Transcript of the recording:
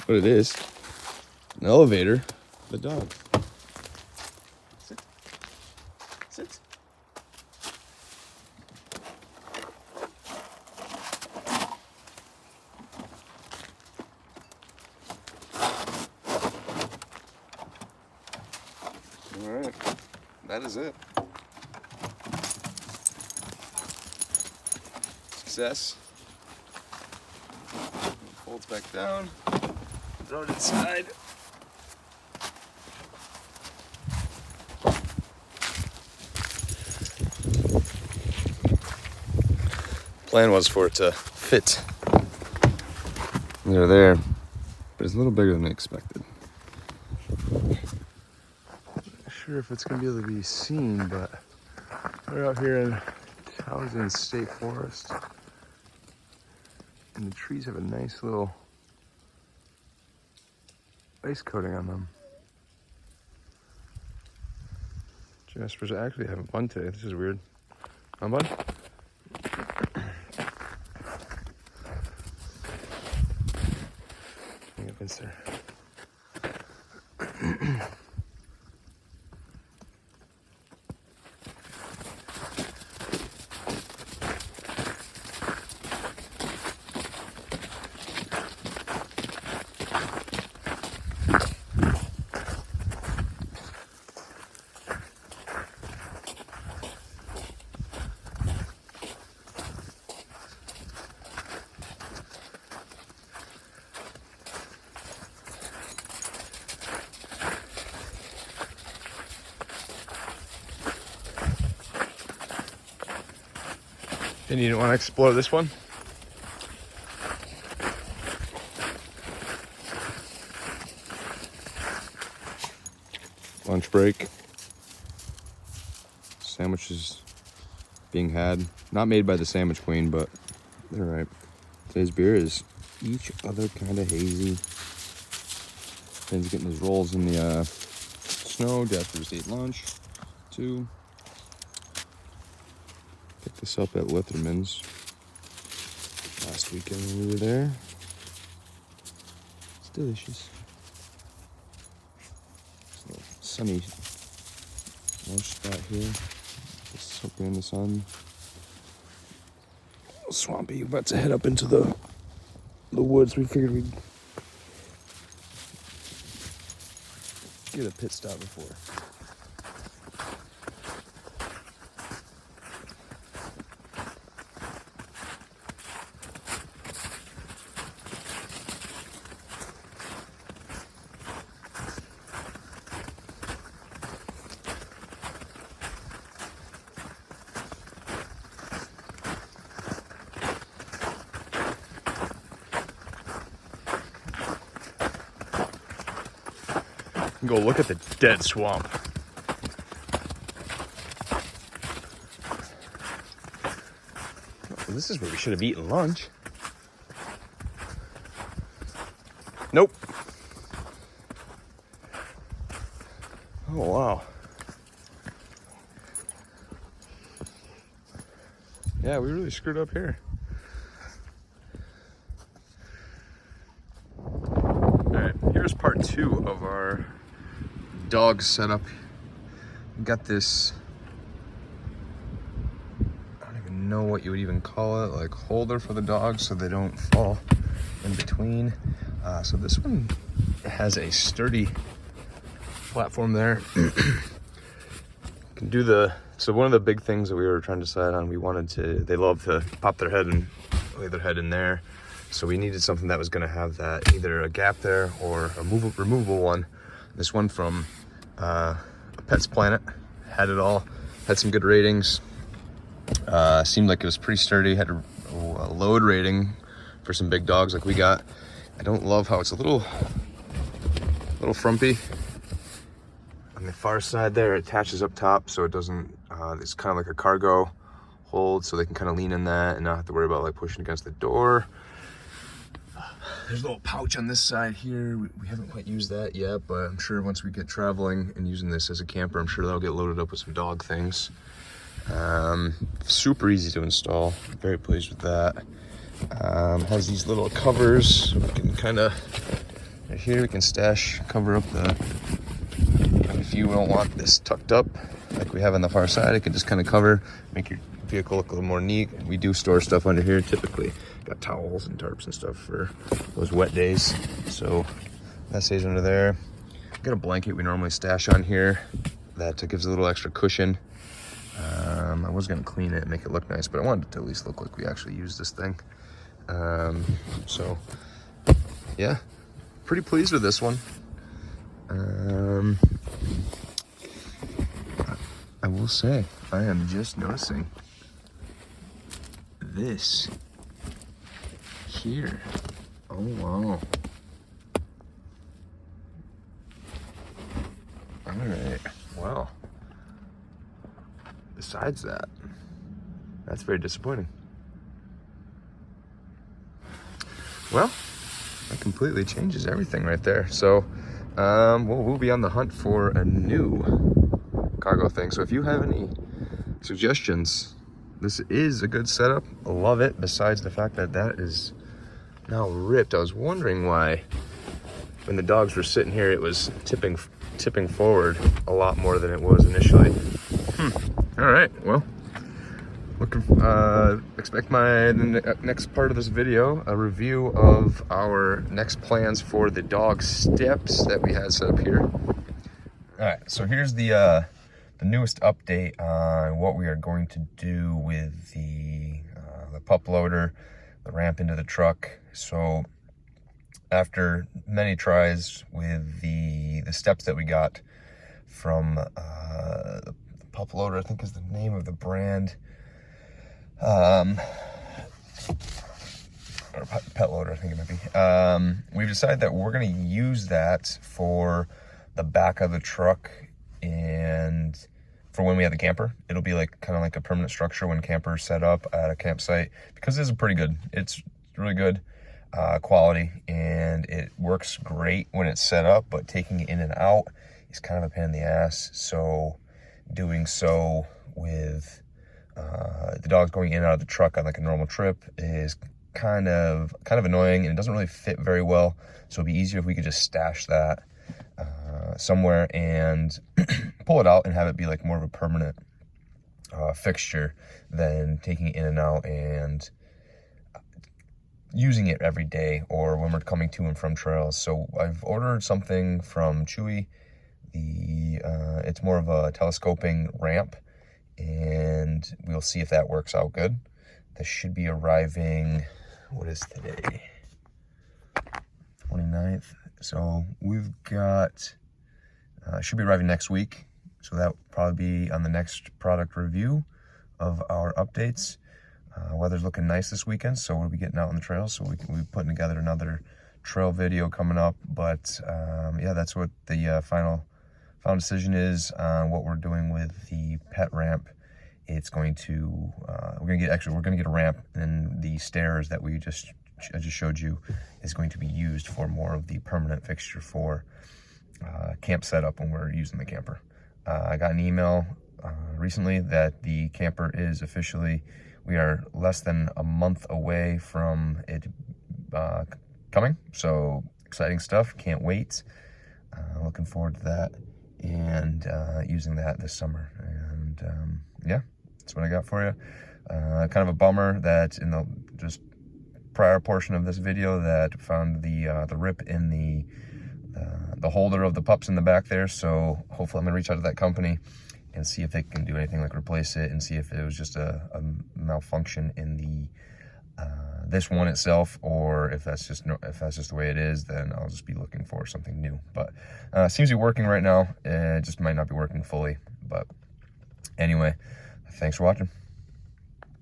what it is. An elevator. The dog. Sit. Sit. All right, that is it. Success. Folds back down. Throw it inside. Plan was for it to fit there, but it's a little bigger than I expected. Not sure if it's gonna be able to be seen, but we're out here in Townsend State Forest, and the trees have a nice little ice coating on them. Jasper's actually having fun today. This is weird. Come on, bud. Hang up in there. And you didn't want to explore this one? Lunch break. Sandwiches being had. Not made by the Sandwich Queen, but they're right. Today's beer is each other kind of hazy. Ben's getting his rolls in the snow. Jasper's ate lunch too. Picked this up at Litherman's last weekend when we were there. It's delicious. It's a little sunny lunch spot here. Just soaking in the sun. A little swampy. About to head up into the woods. We figured we'd get a pit stop before. Go look at the dead swamp. Well, this is where we should have eaten lunch. Nope. Oh, wow. Yeah, we really screwed up here. All right, here's part 2 of our dog setup. We got this, I don't even know what you would even call it, like holder for the dogs so they don't fall in between. So this one has a sturdy platform there. Can do so one of the big things that we were trying to decide on, they love to pop their head and lay their head in there. So we needed something that was gonna have that, either a gap there or a removable one. This one from Pets Planet had it all, had some good ratings. Seemed like it was pretty sturdy, had a load rating for some big dogs like we got. I don't love how it's a little frumpy. On the far side there, it attaches up top so it doesn't, it's kind of like a cargo hold so they can kind of lean in that and not have to worry about like pushing against the door. There's a little pouch on this side here. We haven't quite used that yet, but I'm sure once we get traveling and using this as a camper, I'm sure that'll get loaded up with some dog things. Super easy to install. Very pleased with that. Has these little covers. We can kind of Right here we can cover up if you don't want this tucked up like we have on the far side, it can just kind of cover, make your vehicle look a little more neat. We do store stuff under here typically. Got towels and tarps and stuff for those wet days. So that stays under there. Got a blanket we normally stash on here that gives a little extra cushion. I was gonna clean it and make it look nice, but I wanted it to at least look like we actually used this thing. So yeah, pretty pleased with this one. I will say, I am just noticing this here. Oh wow. All right, well, besides that's very disappointing. Well, that completely changes everything right there. So we'll be on the hunt for a new cargo thing. So if you have any suggestions, this is a good setup. I love it, besides the fact that is now ripped. I was wondering why when the dogs were sitting here it was tipping forward a lot more than it was initially. All right, well, expect my next part of this video, a review of our next plans for the dog steps that we had set up here. All right, so here's the newest update on what we are going to do with the pup loader, the ramp into the truck. So after many tries with the steps that we got from the pup loader, I think is the name of the brand, or pet loader, I think it might be. We've decided that we're going to use that for the back of the truck and for when we have the camper. It'll be like kind of like a permanent structure when camper's set up at a campsite, because this is pretty good. It's really good quality, and it works great when it's set up, but taking it in and out is kind of a pain in the ass. So doing so with the dogs going in and out of the truck on like a normal trip is kind of annoying, and it doesn't really fit very well. So it'd be easier if we could just stash that somewhere and pull it out and have it be like more of a permanent fixture than taking it in and out and using it every day or when we're coming to and from trails. So I've ordered something from Chewy. It's more of a telescoping ramp, and we'll see if that works out good. This should be arriving, what is today? 29th. So we've got, should be arriving next week. So that will probably be on the next product review of our updates. Weather's looking nice this weekend, so we'll be getting out on the trails. So we'll be putting together another trail video coming up. But yeah, that's what the final decision is on what we're doing with the pet ramp. It's going to, we're gonna get a ramp, and the stairs that I just showed you is going to be used for more of the permanent fixture for camp setup when we're using the camper. I got an email recently that the camper is officially, we are less than a month away from it coming. So exciting stuff, can't wait. Looking forward to that and using that this summer. And yeah, that's what I got for you. Kind of a bummer that in the just prior portion of this video that found the rip in the holder of the pups in the back there. So hopefully I'm gonna reach out to that company and see if they can do anything like replace it, and see if it was just a malfunction in the this one itself, or if that's just the way it is, then I'll just be looking for something new. But seems to be working right now. It just might not be working fully. But anyway, thanks for watching.